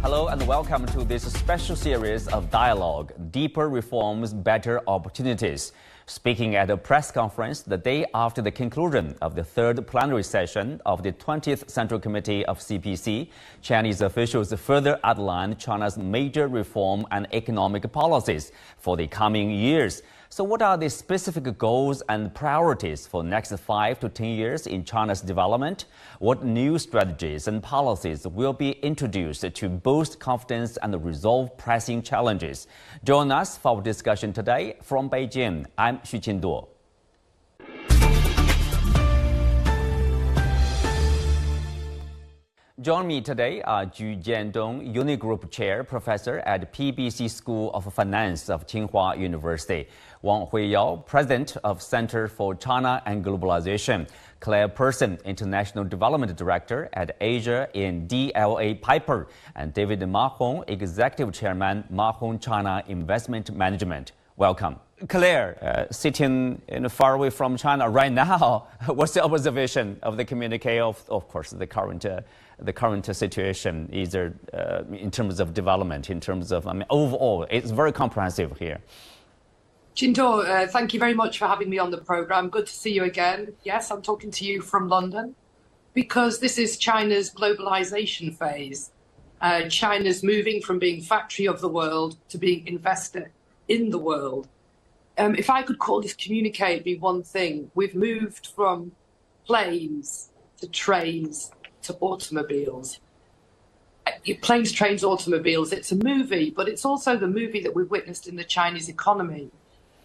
Hello and welcome to this special series of dialogue, Deeper Reforms, Better Opportunities. Speaking at a press conference the day after the conclusion of the third plenary session of the 20th Central Committee of CPC, Chinese officials further outlined China's major reform and economic policies for the coming years. So what are the specific goals and priorities for the next 5 to 10 years in China's development? What new strategies and policies will be introduced to boost confidence and resolve pressing challenges? Join us for our discussion today from Beijing. I'm Ju Jiandong. Join me today are Ju Jiandong, Unigroup Chair, Professor at PBC School of Finance of Tsinghua University; Wang Huiyao, President of Center for China and Globalization; Clare Pearson, International Development Director at Asia in DLA Piper; and David Mahon, Executive Chairman, Mahon China Investment Management. Welcome. Claire, sitting far away from China right now, what's the observation of the communique of course, the current situation, either in terms of development, in terms of, overall, it's very comprehensive here. Jiandong, thank you very much for having me on the program. Good to see you again. Yes, I'm talking to you from London because this is China's globalization phase. China's moving from being factory of the world to being investor in the world. If I could call this communique, it'd be one thing. We've moved from planes to trains to automobiles. Planes, trains, automobiles, it's a movie, but it's also the movie that we've witnessed in the Chinese economy.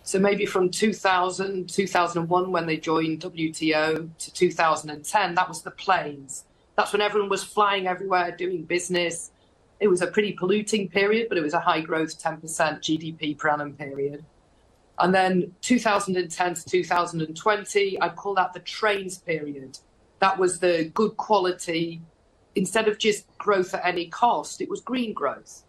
So maybe from 2000, 2001, when they joined WTO, to 2010, that was the planes. That's when everyone was flying everywhere, doing business. It was a pretty polluting period, but it was a high growth, 10% GDP per annum period. And then 2010 to 2020, I'd call that the trains period. That was the good quality, instead of just growth at any cost, it was green growth.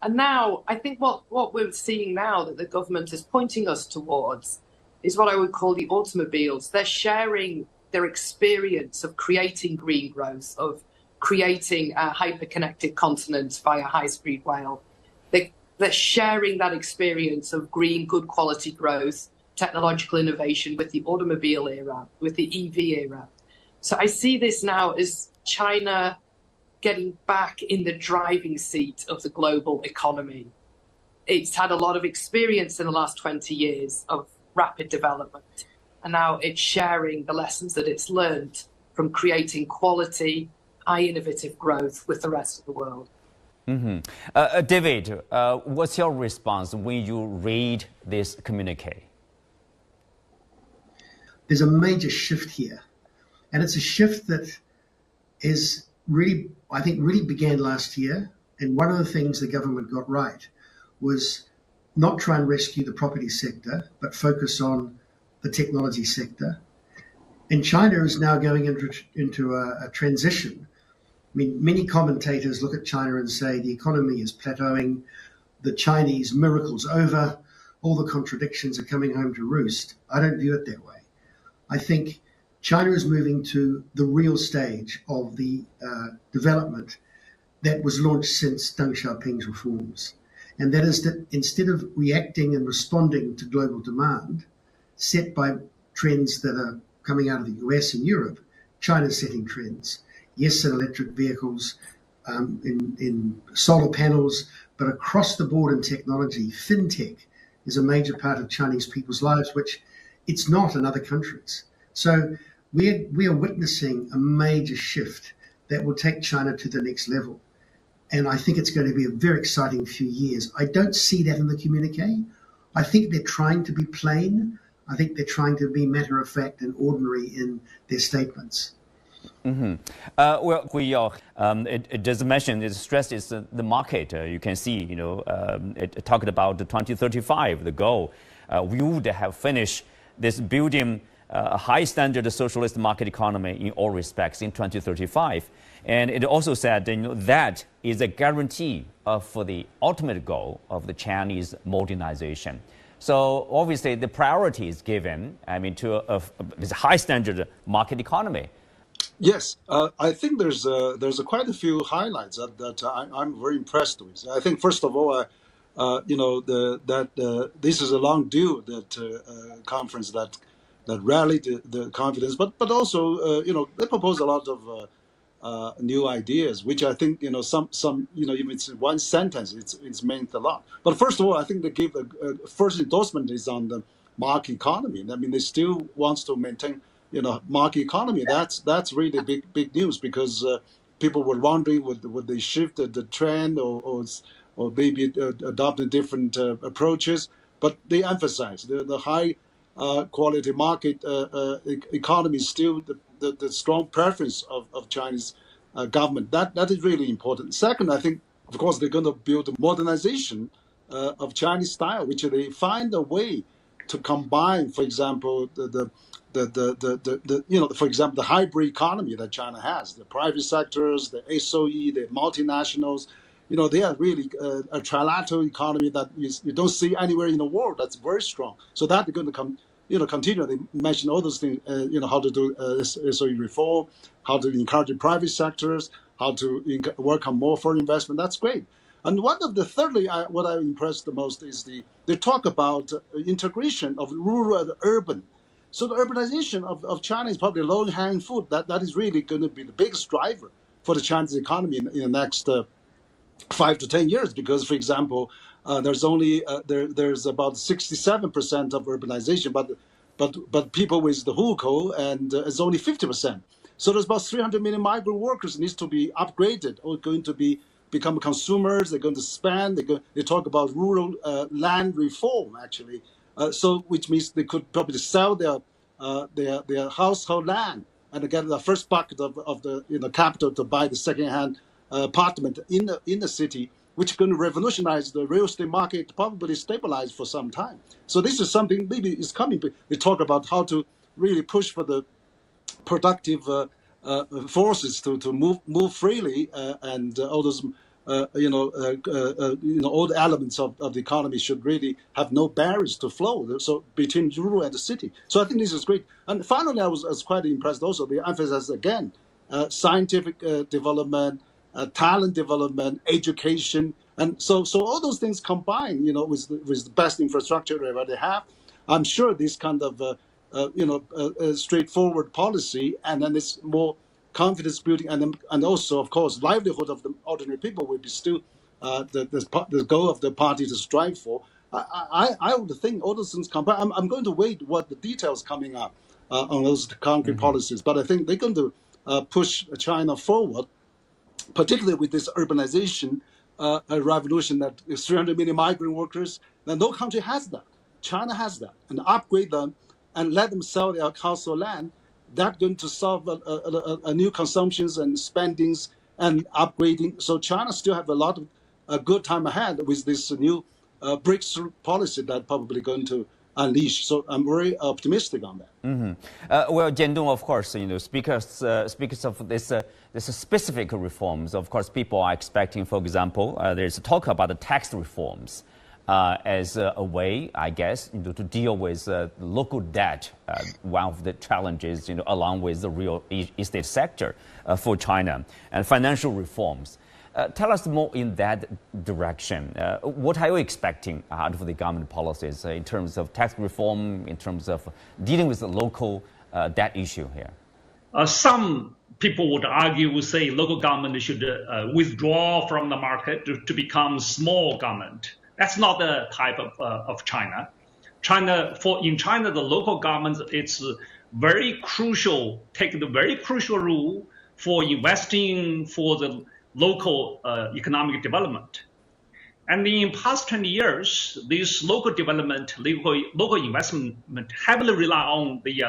And now, I think what we're seeing now that the government is pointing us towards is what I would call the automobiles. They're sharing their experience of creating green growth, of creating a hyper-connected continent via high-speed rail. They're sharing that experience of green, good quality growth, technological innovation with the automobile era, with the EV era. So I see this now as China getting back in the driving seat of the global economy. It's had a lot of experience in the last 20 years of rapid development. And now it's sharing the lessons that it's learned from creating quality, high innovative growth with the rest of the world. Mm-hmm. David, what's your response when you read this communique? There's a major shift here. And it's a shift that is really, I think, really began last year. And one of the things the government got right was not try and rescue the property sector, but focus on the technology sector. And China is now going into a transition. I mean, many commentators look at China and say the economy is plateauing, the Chinese miracle's over, all the contradictions are coming home to roost. I don't view it that way. I think China is moving to the real stage of the development that was launched since Deng Xiaoping's reforms. And that is that instead of reacting and responding to global demand set by trends that are coming out of the US and Europe, China's setting trends. Yes, in electric vehicles, in solar panels, but across the board in technology, fintech is a major part of Chinese people's lives, which it's not in other countries. So we are witnessing a major shift that will take China to the next level. And I think it's going to be a very exciting few years. I don't see that in the communique. I think they're trying to be plain. I think they're trying to be matter of fact and ordinary in their statements. Mm-hmm. Well, Huiyao, it does mention, it stresses the market. You can see, it talked about the 2035, the goal. We would have finished this building a high standard socialist market economy in all respects in 2035. And it also said that is a guarantee for the ultimate goal of the Chinese modernization. So obviously the priority is given, to this high standard market economy. Yes, I think there's quite a few highlights that I'm very impressed with. I think first of all, this is a long due conference that rallied the confidence, but also they propose a lot of new ideas, which I think some if it's one sentence, it's meant a lot. But first of all, I think they give a first endorsement is on the market economy. I mean, they still wants to maintain market economy. That's really big news because people were wondering would they shift the trend or maybe adopt different approaches. But they emphasize the high quality market economy is still the strong preference of Chinese government. That is really important. Second, I think, of course, they're going to build a modernization of Chinese style, which they find a way to combine, for example, for example, the hybrid economy that China has, the private sectors, the SOE, the multinationals. They are really a trilateral economy that you don't see anywhere in the world. That's very strong. So that they're going to come, continue. They mention all those things, how to do SOE reform, how to encourage the private sectors, how to work on more foreign investment. That's great. And thirdly, what I impressed the most is they talk about integration of rural and urban. So the urbanization of China is probably low-hanging fruit. That is really going to be the biggest driver for the Chinese economy in the next 5 to 10 years, because, for example, there's only there's about 67% of urbanization, but people with the hukou and it's only 50%. So there's about 300 million migrant workers needs to be upgraded or going to become consumers. They're going to spend. They talk about rural land reform actually. So which means they could probably sell their household land and get the first bucket of the capital to buy the second-hand apartment in the city, which is going to revolutionize the real estate market, probably stabilize for some time. So this is something maybe is coming. They talk about how to really push for the productive forces to move freely and all those all the elements of the economy should really have no barriers to flow. So between rural and the city. So I think this is great. And finally, I was quite impressed also. They emphasize again scientific development, talent development, education, and so all those things combined, with the best infrastructure they already have. I'm sure this kind of straightforward policy, and then this more confidence building, and also, of course, livelihood of the ordinary people will be still the goal of the party to strive for. I would think all those things combined. I'm going to wait what the details coming up on those concrete policies, but I think they're going to push China forward, particularly with this urbanization revolution that is 300 million migrant workers. That no country has that. China has that, and upgrade them and let them sell their household land. That's going to solve a new consumptions and spendings and upgrading. So China still have a lot of a good time ahead with this new breakthrough policy that probably going to unleash. So I'm very optimistic on that. Well, Jiandong, of course, speakers of this specific reforms. Of course, people are expecting, for example, there's a talk about the tax reforms. As a way, I guess, to deal with local debt, one of the challenges, along with the real estate sector for China, and financial reforms. Tell us more in that direction. What are you expecting out of the government policies in terms of tax reform, in terms of dealing with the local debt issue here? Some people would argue, say, local government should withdraw from the market to become small government. That's not the type of China. In China, the local government, it's very crucial, take the very crucial role for investing for the local economic development. And in past 20 years, this local development, local investment heavily rely on the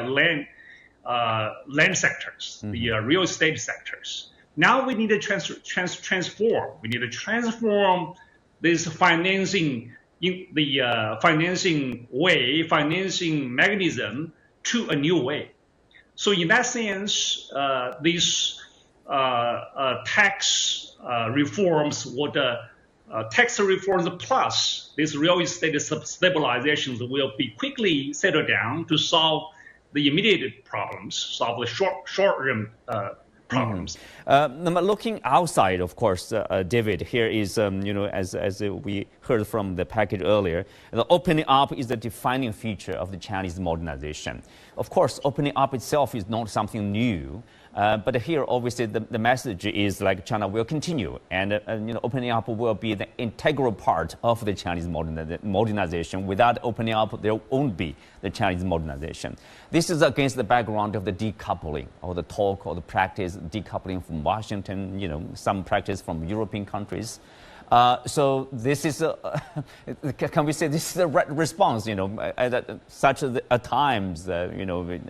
land sectors, the real estate sectors. Now we need to transform. We need to transform this financing financing mechanism to a new way. So in that sense, these tax reforms tax reforms plus these real estate stabilizations will be quickly settled down to solve the immediate problems, solve the short-term problems. Looking outside, of course, David, here is, as we heard from the package earlier, the opening up is the defining feature of the Chinese modernization. Of course, opening up itself is not something new. But here, obviously, the message is like China will continue, and opening up will be the integral part of the Chinese modernization. Without opening up, there won't be the Chinese modernization. This is against the background of the decoupling, or the talk, or the practice decoupling from Washington. Some practice from European countries. So this is, can we say this is the right response, at such times,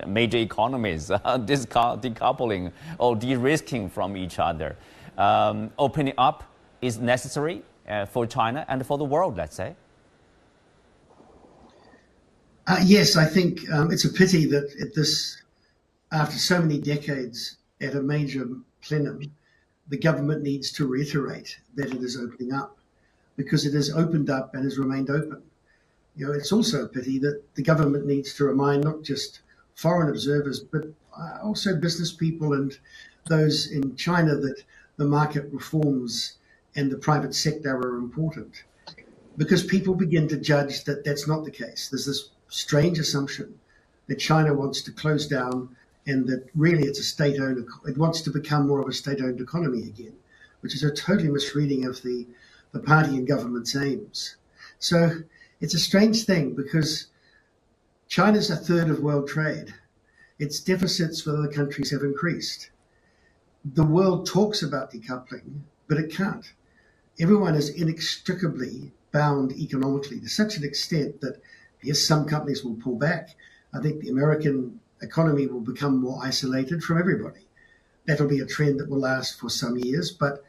major economies decoupling or de-risking from each other. Opening up is necessary for China and for the world, let's say. Yes, I think it's a pity that after so many decades at a major plenum, the government needs to reiterate that it is opening up, because it has opened up and has remained open. It's also a pity that the government needs to remind not just foreign observers, but also business people and those in China that the market reforms and the private sector are important, because people begin to judge that that's not the case. There's this strange assumption that China wants to close down and that really it's a state-owned, it wants to become more of a state-owned economy again, which is a totally misreading of the party and government's aims. So it's a strange thing, because China's a third of world trade. Its deficits with other countries have increased. The world talks about decoupling, but it can't. Everyone is inextricably bound economically to such an extent that, yes, some companies will pull back. I think the American economy will become more isolated from everybody. That'll be a trend that will last for some years, but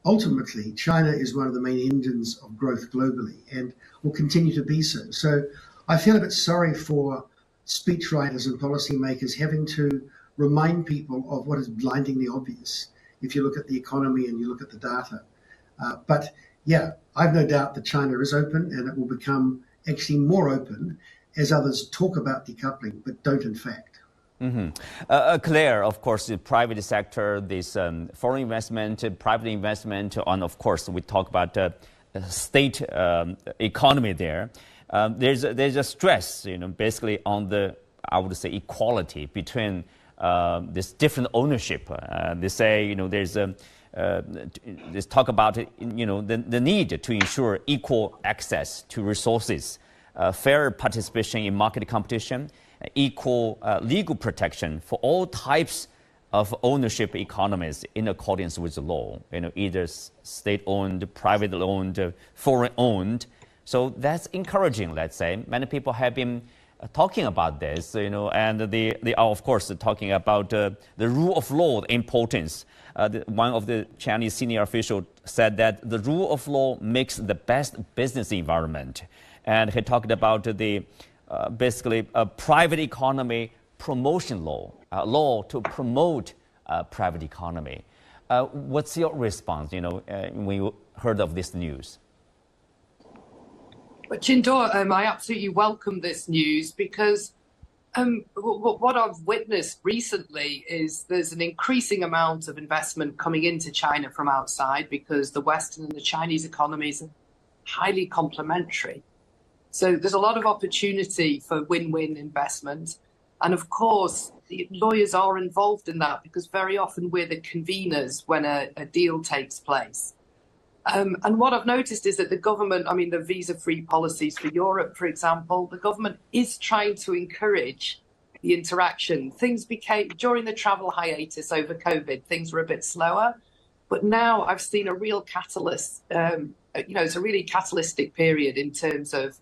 ultimately China is one of the main engines of growth globally and will continue to be so. So I feel a bit sorry for speechwriters and policymakers having to remind people of what is blindingly obvious if you look at the economy and you look at the data. But yeah, I've no doubt that China is open, and it will become actually more open as others talk about decoupling, but don't in fact. Clare, of course, the private sector, this foreign investment, private investment, and of course, we talk about state economy there. There's a stress, basically on the, I would say, equality between this different ownership. They say, there's this talk about, the need to ensure equal access to resources, fair participation in market competition, equal legal protection for all types of ownership economies in accordance with the law, either state-owned, privately-owned, foreign-owned. So that's encouraging, let's say. Many people have been talking about this, and they are, of course, talking about the rule of law importance. One of the Chinese senior officials said that the rule of law makes the best business environment. And he talked about the basically a private economy promotion law, law to promote private economy. What's your response, when you heard of this news? But Jiandong, I absolutely welcome this news, because what I've witnessed recently is there's an increasing amount of investment coming into China from outside, because the Western and the Chinese economies are highly complementary. So there's a lot of opportunity for win-win investment. And of course, the lawyers are involved in that, because very often we're the conveners when a deal takes place. And what I've noticed is that the government, the visa-free policies for Europe, for example, the government is trying to encourage the interaction. Things became, during the travel hiatus over COVID, things were a bit slower. But now I've seen a real catalyst, it's a really catalytic period in terms of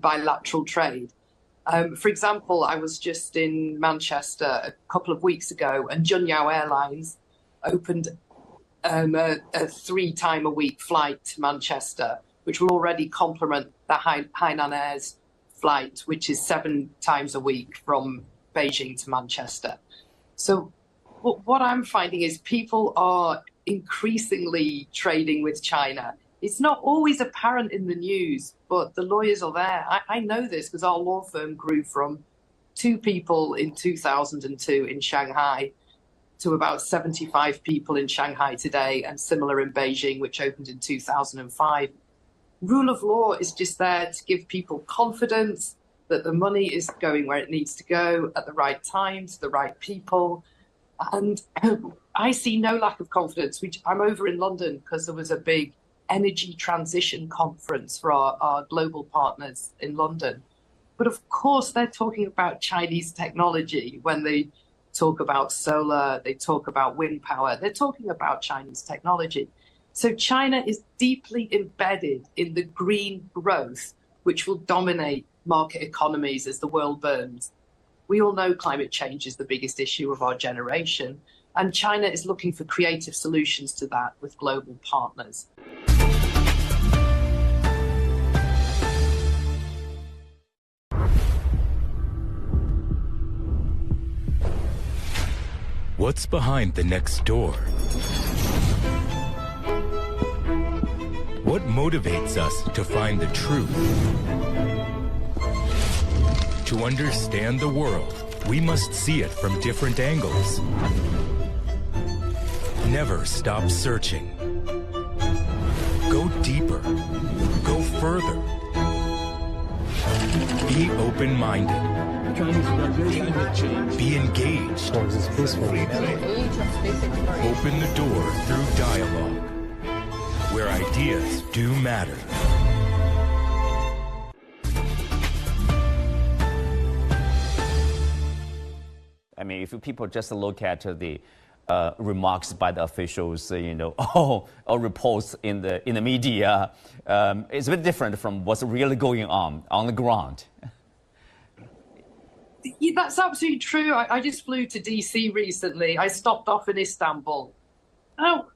bilateral trade. For example, I was just in Manchester a couple of weeks ago, and Ju Jiandong Airlines opened a 3-time-a-week flight to Manchester, which will already complement the Hainan Air's flight, which is 7 times a week from Beijing to Manchester. So what I'm finding is people are increasingly trading with China. It's not always apparent in the news, but the lawyers are there. I know this because our law firm grew from 2 people in 2002 in Shanghai to about 75 people in Shanghai today and similar in Beijing, which opened in 2005. Rule of law is just there to give people confidence that the money is going where it needs to go at the right time to the right people. And I see no lack of confidence. I'm over in London because there was a big energy transition conference for our global partners in London. But of course, they're talking about Chinese technology when they talk about solar, they talk about wind power, they're talking about Chinese technology. So China is deeply embedded in the green growth, which will dominate market economies as the world burns. We all know climate change is the biggest issue of our generation, and China is looking for creative solutions to that with global partners. What's behind the next door? What motivates us to find the truth? To understand the world, we must see it from different angles. Never stop searching. Go deeper. Go further. Be open-minded. Be engaged. Open the door through dialogue, where ideas do matter. I mean, if people just look at the remarks by the officials, or reports in the media, it's a bit different from what's really going on the ground. Yeah, that's absolutely true. I just flew to DC recently. I stopped off in Istanbul. Oh,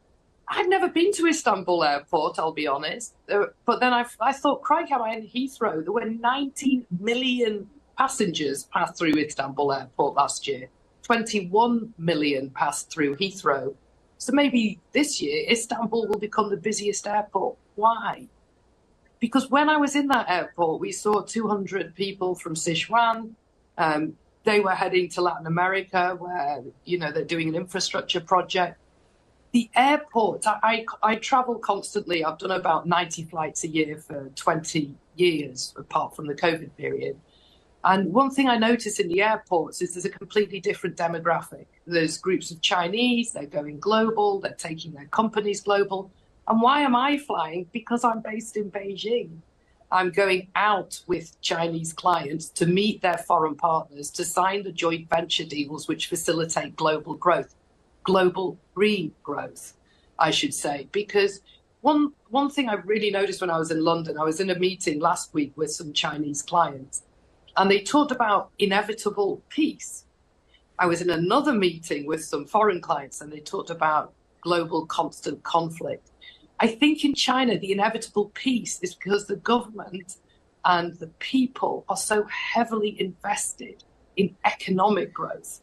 I'd never been to Istanbul airport, I'll be honest. But then I thought, crikey, am I in Heathrow? There were 19 million passengers passed through Istanbul airport last year. 21 million passed through Heathrow. So maybe this year, Istanbul will become the busiest airport. Why? Because when I was in that airport, we saw 200 people from Sichuan. They were heading to Latin America where, they're doing an infrastructure project. The airport, I travel constantly. I've done about 90 flights a year for 20 years, apart from the COVID period. And one thing I notice in the airports is there's a completely different demographic. There's groups of Chinese, they're going global, they're taking their companies global. And why am I flying? Because I'm based in Beijing. I'm going out with Chinese clients to meet their foreign partners, to sign the joint venture deals which facilitate global growth, global green growth, I should say. Because one thing I really noticed when I was in London, I was in a meeting last week with some Chinese clients, and they talked about inevitable peace. I was in another meeting with some foreign clients, and they talked about global constant conflict. I think in China, the inevitable peace is because the government and the people are so heavily invested in economic growth.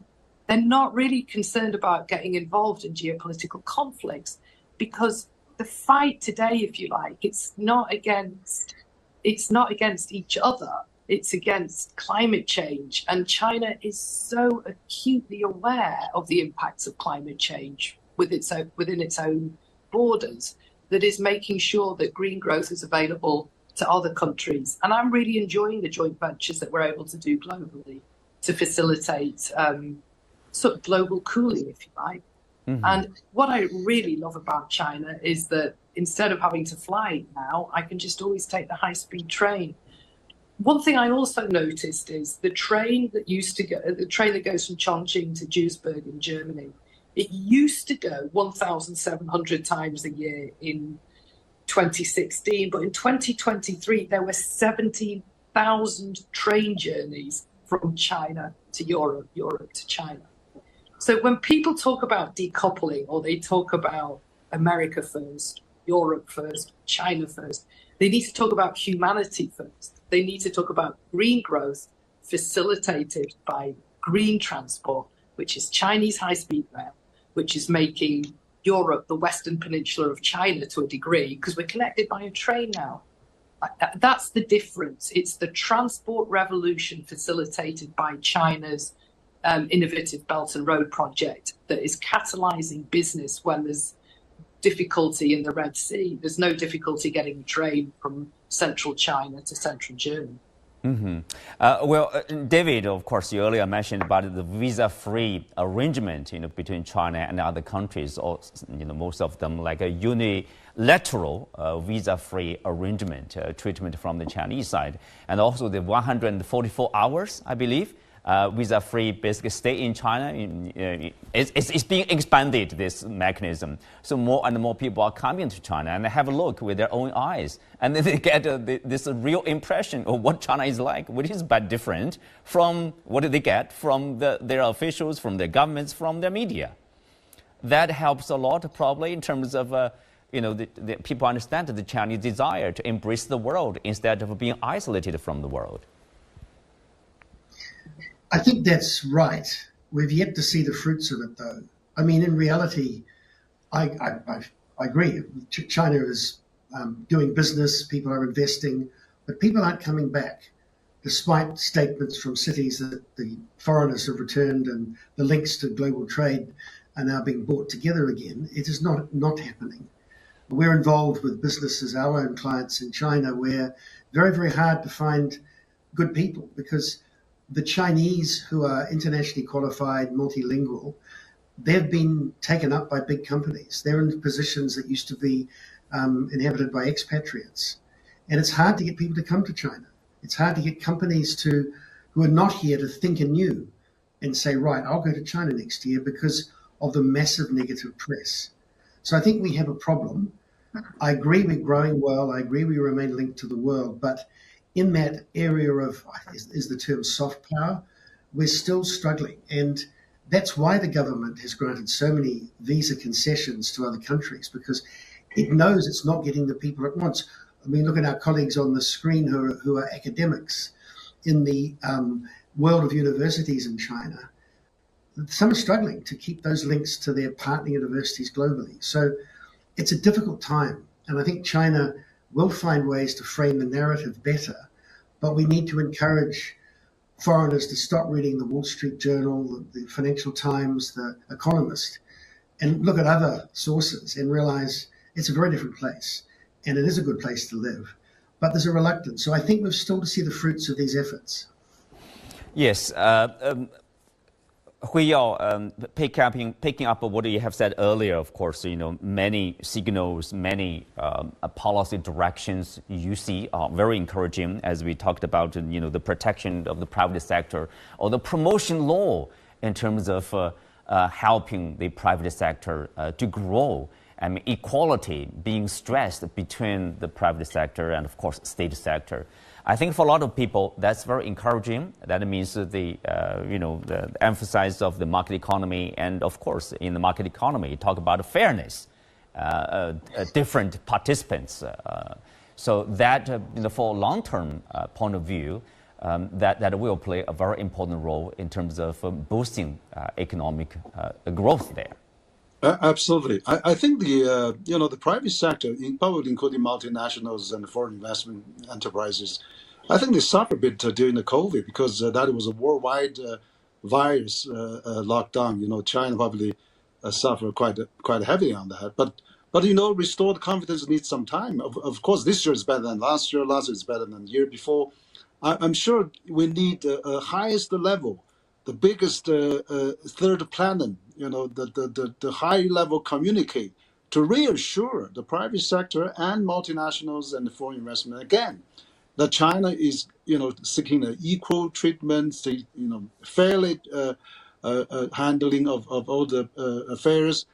They're not really concerned about getting involved in geopolitical conflicts because the fight today, if you like, it's not against each other. It's against climate change. And China is so acutely aware of the impacts of climate change within its own borders that is making sure that green growth is available to other countries. And I'm really enjoying the joint ventures that we're able to do globally to facilitate sort of global cooling, if you like. Mm-hmm. And what I really love about China is that instead of having to fly now, I can just always take the high-speed train. One thing I also noticed is the train that goes from Chongqing to Duisburg in Germany. It used to go 1,700 times a year in 2016, but in 2023, there were 17,000 train journeys from China to Europe, Europe to China. So when people talk about decoupling, or they talk about America first, Europe first, China first, they need to talk about humanity first. They need to talk about green growth facilitated by green transport, which is Chinese high-speed rail, which is making Europe the Western Peninsula of China to a degree, because we're connected by a train now. That's the difference. It's the transport revolution facilitated by China's innovative Belt and Road project that is catalysing business when there's difficulty in the Red Sea. There's no difficulty getting a train from central China to central Germany. David, of course, you earlier mentioned about the visa-free arrangement, between China and other countries, or most of them like a unilateral visa-free arrangement, treatment from the Chinese side, and also the 144 hours, I believe, visa-free basically stay in China. It's being expanded, this mechanism. So more and more people are coming to China and they have a look with their own eyes. And then they get this real impression of what China is like, which is but different from what they get from their officials, from their governments, from their media. That helps a lot probably in terms of, the people understand the Chinese desire to embrace the world instead of being isolated from the world. I think that's right. We've yet to see the fruits of it, though. I mean, in reality, I agree. China is doing business, people are investing, but people aren't coming back, despite statements from cities that the foreigners have returned and the links to global trade are now being brought together again. It is not happening. We're involved with businesses, our own clients in China, where very, very hard to find good people because the Chinese who are internationally qualified, multilingual, they've been taken up by big companies. They're in positions that used to be inhabited by expatriates. And it's hard to get people to come to China. It's hard to get companies who are not here to think anew and say, right, I'll go to China next year because of the massive negative press. So I think we have a problem. I agree we're growing well. I agree we remain linked to the world. But in that area of, is the term soft power, we're still struggling. And that's why the government has granted so many visa concessions to other countries, because it knows it's not getting the people it wants. I mean, look at our colleagues on the screen who are academics in the world of universities in China. Some are struggling to keep those links to their partner universities globally. So it's a difficult time. And I think China will find ways to frame the narrative better, but we need to encourage foreigners to stop reading the Wall Street Journal, the Financial Times, the Economist, and look at other sources and realize it's a very different place, and it is a good place to live. But there's a reluctance. So I think we're still to see the fruits of these efforts. Yes. Huiyao, picking up what you have said earlier, of course, many signals, many policy directions you see are very encouraging, as we talked about, the protection of the private sector or the promotion law in terms of helping the private sector to grow. I mean, equality being stressed between the private sector and, of course, state sector. I think for a lot of people, that's very encouraging. That means the emphasis of the market economy, and of course, in the market economy, talk about fairness, different participants. So that, for a long-term point of view, that will play a very important role in terms of boosting economic growth there. Absolutely. I think the private sector, probably including multinationals and foreign investment enterprises, I think they suffered a bit during the COVID because that was a worldwide virus lockdown. China probably suffered quite heavily on that. But restored confidence needs some time. Of course, this year is better than last year. Last year is better than the year before. I'm sure we need a highest level, the biggest third planet, the high level communicate to reassure the private sector and multinationals and the foreign investment again that China is seeking an equal treatment, fairly handling of all the affairs,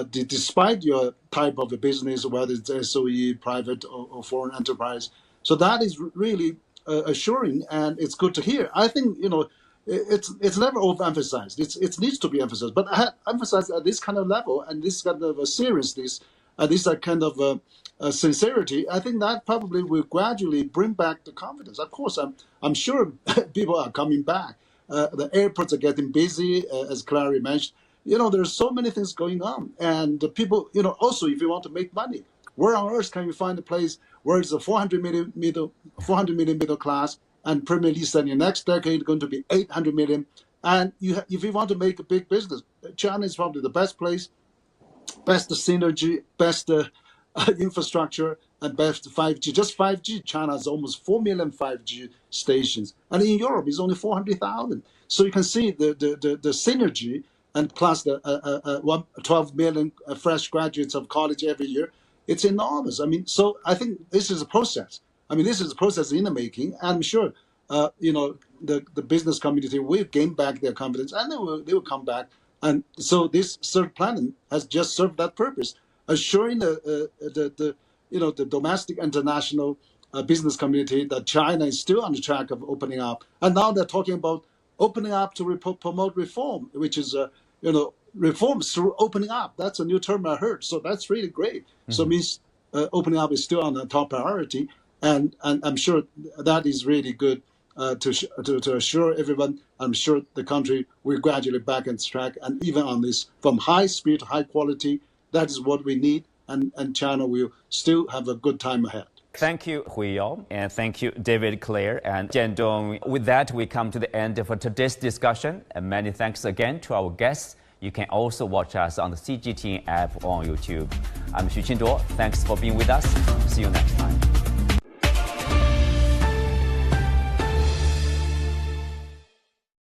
despite your type of a business, whether it's SOE, private or foreign enterprise. So that is really assuring, and it's good to hear. I think it's never overemphasized. It needs to be emphasized, but emphasized at this kind of level and this kind of seriousness, this kind of sincerity. I think that probably will gradually bring back the confidence. Of course, I'm sure people are coming back. The airports are getting busy, as Clare mentioned. There's so many things going on, and people, also if you want to make money, where on earth can you find a place where it's a 400 million middle class? And Premier Lee said in the next decade going to be 800 million And if you want to make a big business, China is probably the best place, best synergy, best infrastructure, and best 5G. Just 5G, China has almost 4 million 5G stations. And in Europe, it's only 400,000. So you can see the synergy, and plus the 12 million fresh graduates of college every year. It's enormous. I mean, so I think this is a process. I mean, this is a process in the making. I'm sure, the business community will gain back their confidence, and they will come back. And so this third planning has just served that purpose, assuring the domestic international business community that China is still on the track of opening up. And now they're talking about opening up to promote reform, which is reforms through opening up. That's a new term I heard. So that's really great. Mm-hmm. So it means opening up is still on the top priority, and I'm sure that is really good to assure everyone. I'm sure the country will gradually back on track, and even on this from high speed to high quality. That is what we need, and China will still have a good time ahead. Thank you, Huiyao, and thank you, David, Clare, and Jiandong. With that, we come to the end of today's discussion, and many thanks again to our guests. You can also watch us on the CGTN app on YouTube. I'm Ju Jiandong. Thanks for being with us. See you next time.